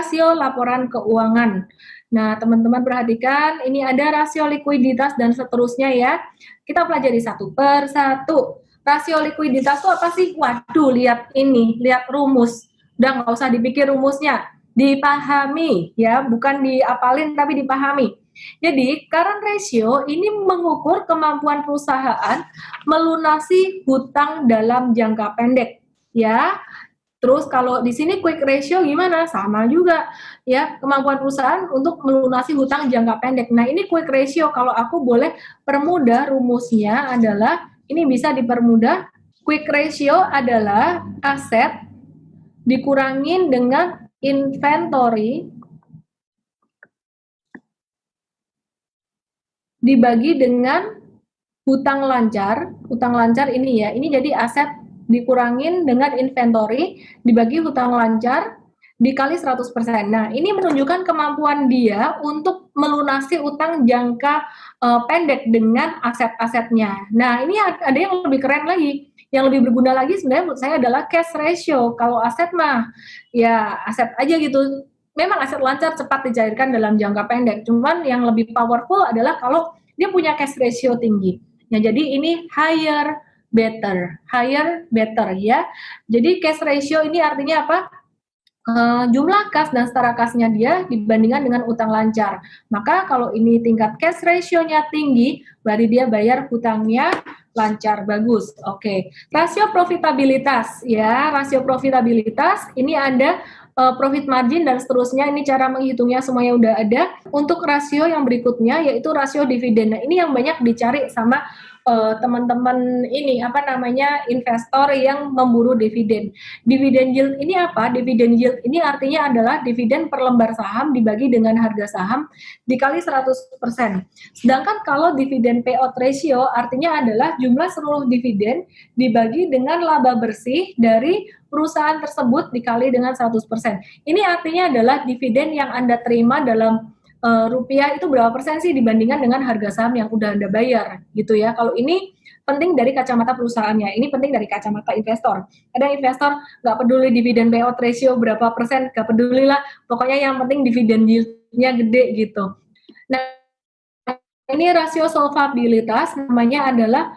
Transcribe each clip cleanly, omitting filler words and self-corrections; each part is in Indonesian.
rasio laporan keuangan. Nah, teman-teman perhatikan, ini ada rasio likuiditas dan seterusnya ya. Kita pelajari satu per satu. Rasio likuiditas itu apa sih? Waduh, lihat ini, lihat rumus. Udah nggak usah dipikir rumusnya, dipahami ya, bukan diapalin tapi dipahami. Jadi, current ratio ini mengukur kemampuan perusahaan melunasi hutang dalam jangka pendek ya. Terus kalau di sini quick ratio gimana? Sama juga ya, kemampuan perusahaan untuk melunasi hutang jangka pendek. Nah, ini quick ratio. Kalau aku boleh permudah rumusnya adalah ini bisa dipermudah. Quick ratio adalah aset dikurangin dengan inventory dibagi dengan hutang lancar. Hutang lancar ini ya, ini jadi aset dikurangin dengan inventory dibagi hutang lancar dikali 100%. Nah, ini menunjukkan kemampuan dia untuk melunasi utang jangka pendek dengan aset-asetnya. Nah, ini ada yang lebih keren lagi. Yang lebih berguna lagi sebenarnya menurut saya adalah cash ratio. Kalau aset mah ya aset aja gitu. Memang aset lancar cepat dicairkan dalam jangka pendek. Cuman yang lebih powerful adalah kalau dia punya cash ratio tinggi. Nah, jadi ini higher better ya. Jadi cash ratio ini artinya apa? Jumlah kas dan setara kasnya dia dibandingkan dengan utang lancar. Maka kalau ini tingkat cash ratio-nya tinggi, berarti dia bayar hutangnya lancar, bagus. Oke. Rasio profitabilitas ya, rasio profitabilitas ini ada profit margin dan seterusnya. Ini cara menghitungnya semuanya udah ada. Untuk rasio yang berikutnya yaitu rasio dividen. Nah, ini yang banyak dicari sama teman-teman ini apa namanya investor yang memburu dividen. Dividen yield ini apa? Dividen yield ini artinya adalah dividen per lembar saham dibagi dengan harga saham dikali 100%. Sedangkan kalau dividen payout ratio artinya adalah jumlah seluruh dividen dibagi dengan laba bersih dari perusahaan tersebut dikali dengan 100%. Ini artinya adalah dividen yang Anda terima dalam rupiah itu berapa persen sih dibandingkan dengan harga saham yang udah Anda bayar gitu ya. Kalau ini penting dari kacamata perusahaannya, ini penting dari kacamata investor. Kadang investor nggak peduli dividen payout ratio berapa persen, nggak peduli lah, pokoknya yang penting dividen yield-nya gede gitu. Nah, ini rasio solvabilitas namanya adalah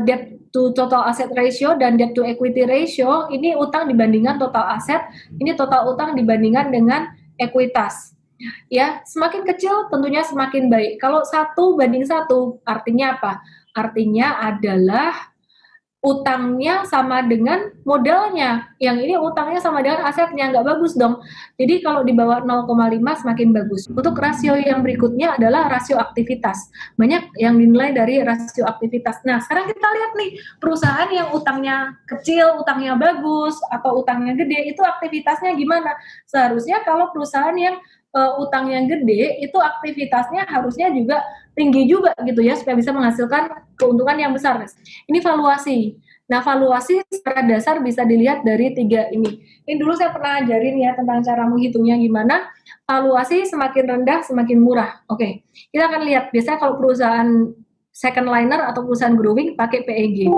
debt to total asset ratio dan debt to equity ratio. Ini utang dibandingkan total aset, ini total utang dibandingkan dengan ekuitas. Ya, semakin kecil tentunya semakin baik. Kalau 1:1 artinya apa? Artinya adalah utangnya sama dengan modalnya. Yang ini utangnya sama dengan asetnya, nggak bagus dong. Jadi kalau di bawah 0,5 semakin bagus. Untuk rasio yang berikutnya adalah rasio aktivitas. Banyak yang dinilai dari rasio aktivitas. Nah, sekarang kita lihat nih, perusahaan yang utangnya kecil, utangnya bagus, atau utangnya gede, itu aktivitasnya gimana? Seharusnya kalau perusahaan yang utang yang gede itu aktivitasnya harusnya juga tinggi juga gitu ya supaya bisa menghasilkan keuntungan yang besar. Ini valuasi. Nah, valuasi secara dasar bisa dilihat dari 3 ini. Ini dulu saya pernah ajarin ya tentang cara menghitungnya gimana. Valuasi semakin rendah semakin murah. Oke. Kita akan lihat biasanya kalau perusahaan second liner atau perusahaan growing pakai PEG.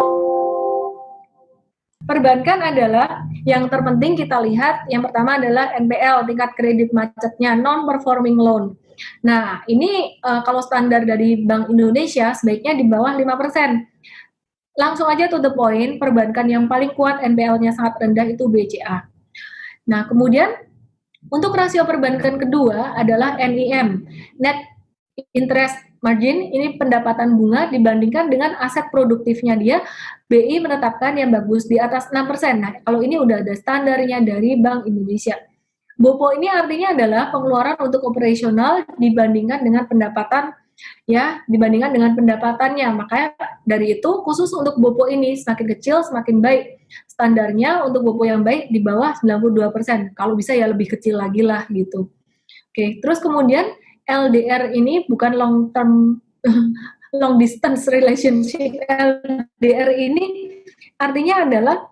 Perbankan adalah yang terpenting kita lihat, yang pertama adalah NPL, tingkat kredit macetnya, non-performing loan. Nah, ini kalau standar dari Bank Indonesia sebaiknya di bawah 5%. Langsung aja to the point, perbankan yang paling kuat NPL-nya sangat rendah itu BCA. Nah, kemudian untuk rasio perbankan kedua adalah NIM, Net Interest Margin, ini pendapatan bunga dibandingkan dengan aset produktifnya dia. BI menetapkan yang bagus di atas 6%. Nah, kalau ini udah ada standarnya dari Bank Indonesia. BOPO ini artinya adalah pengeluaran untuk operasional dibandingkan dengan pendapatan ya, dibandingkan dengan pendapatannya. Makanya dari itu khusus untuk BOPO ini semakin kecil semakin baik. Standarnya untuk BOPO yang baik di bawah 92%. Kalau bisa ya lebih kecil lagi lah gitu. Oke, terus kemudian LDR ini bukan long term long distance relationship. LDR ini artinya adalah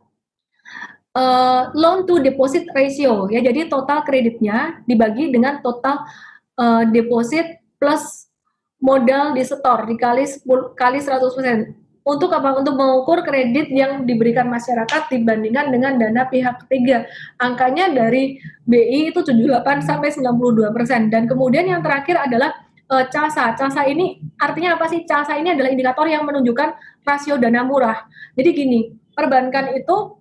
loan to deposit ratio ya. Jadi total kreditnya dibagi dengan total deposit plus modal disetor dikali 10 kali 100%. Untuk apa? Untuk mengukur kredit yang diberikan masyarakat dibandingkan dengan dana pihak ketiga. Angkanya dari BI itu 78 sampai 92%. Dan kemudian yang terakhir adalah CASA. CASA ini artinya apa sih? CASA ini adalah indikator yang menunjukkan rasio dana murah. Jadi gini, perbankan itu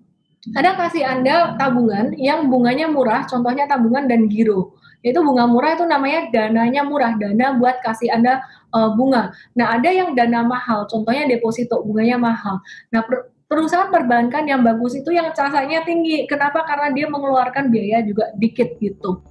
ada kasih Anda tabungan yang bunganya murah, contohnya tabungan dan giro. Itu bunga murah itu namanya dananya murah, dana buat kasih Anda bunga. Nah, ada yang dana mahal, contohnya deposito, bunganya mahal. Nah, perusahaan perbankan yang bagus itu yang casanya tinggi. Kenapa? Karena dia mengeluarkan biaya juga dikit gitu.